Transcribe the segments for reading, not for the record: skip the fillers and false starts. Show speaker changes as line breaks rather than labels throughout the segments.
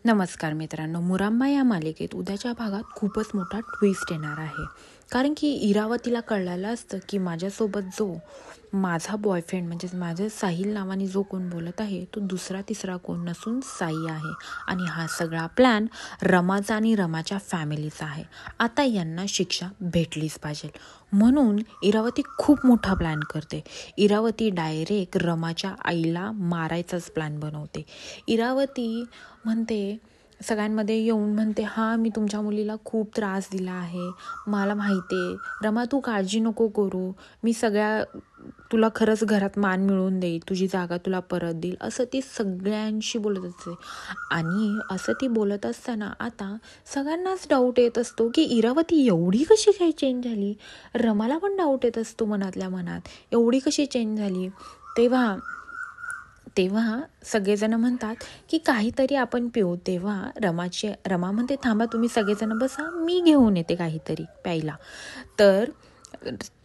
नमस्कार मित्रांनो, मुरांबा या मालिकेत उद्याच्या भागात खूपच मोठा ट्विस्ट येणार आहे. कारण की इरावतीला कळलेलं असतं की माझ्यासोबत जो माझा बॉयफ्रेंड म्हणजेच माझं साहिल नावाने जो कोण बोलत आहे तो दुसरा तिसरा कोण नसून साई आहे. आणि हा सगळा प्लॅन रमाचा आणि रमाच्या फॅमिलीचा आहे. आता यांना शिक्षा भेटलीच पाहिजे म्हणून इरावती खूप मोठा प्लॅन करते. इरावती डायरेक्ट रमाच्या आईला मारायचाच प्लॅन बनवते. इरावती म्हणते सगळ्यांमध्ये येऊन म्हणते, हां मी तुमच्या मुलीला खूप त्रास दिला आहे, मला माहिती आहे. रमा तू काळजी नको करू, मी तुला खरंच घरात मान मिळवून देईल, तुझी जागा तुला परत देईल, असं ती सगळ्यांशी बोलत असते. आणि असं ती बोलत असताना आता सगळ्यांनाच डाऊट येत असतो की इरावती एवढी कशी काही चेंज झाली. रमाला पण डाऊट येत असतो मनातल्या मनात, एवढी कशी चेंज झाली. तेव्हा सगळेजण म्हणतात की काहीतरी आपण पिऊ. तेव्हा रमा म्हणते, थांबा तुम्ही सगळेजण बसा, मी घेऊन येते काहीतरी प्यायला. तर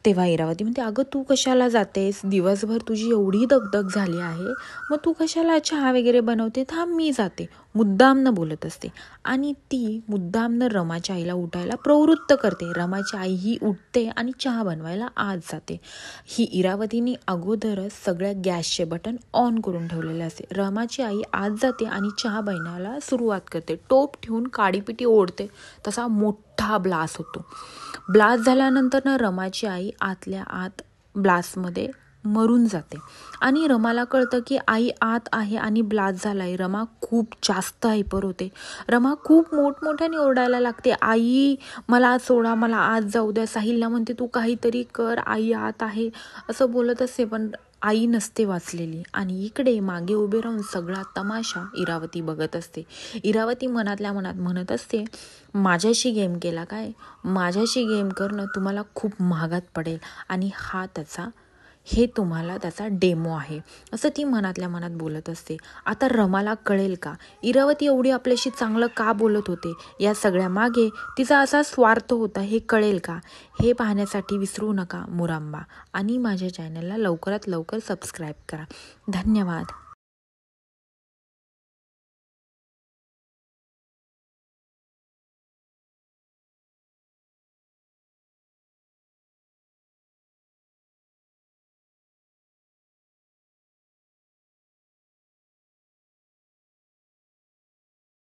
तेव्हा इरावती म्हणते, अगं तू कशाला जातेस, दिवसभर तुझी एवढी दगदग झाली आहे, मग तू कशाला चहा वगैरे बनवते, थांब मी जाते. मुद्दामनं बोलत असते आणि ती मुद्दामनं रमाच्या आईला उठायला प्रवृत्त करते. रमाची आई ही उठते आणि चहा बनवायला आत जाते. ही इरावतीने अगोदरच सगळ्या गॅसचे बटन ऑन करून ठेवलेले असते. रमाची आई आत जाते आणि चहा बनवायला सुरुवात करते. टोप ठेवून काडीपिटी ओढते, तसा मोठा ब्लास्ट होतो. ब्लास्ट झाल्यानंतर ना रमाची आई आतल्या आत ब्लास्टमध्ये मरून जाते. आणि रमाला कळतं की आई आत आहे आणि ब्लास्ट झालाय. रमा खूप जास्त हायपर होते. रमा खूप मोठमोठ्याने ओरडायला लागते, आई मला आत सोडा, मला आत जाऊ द्या. साहिलला म्हणते, तू काहीतरी कर, आई आत आहे, असं बोलत असते. पण आई नसते वाचलेली. आणि इकडे मागे उभे राहून सगळा तमाशा इरावती बघत असते. इरावती मनातल्या मनात म्हणत असते, माझ्याशी गेम केला काय, माझ्याशी गेम करणं तुम्हाला खूप महागात पडेल आणि हे तुम्हाला त्याचा डेमो आहे, असं ती मनातल्या मनात बोलत असते. आता रमाला कळेल का इरावती एवढी आपल्याशी चांगलं का बोलत होते, या सगळ्या मागे तिचा असा स्वार्थ होता, हे कळेल का. हे पाहण्यासाठी विसरू नका मुरांबा आणि माझ्या चॅनलला लवकरात लवकर सबस्क्राईब करा. धन्यवाद.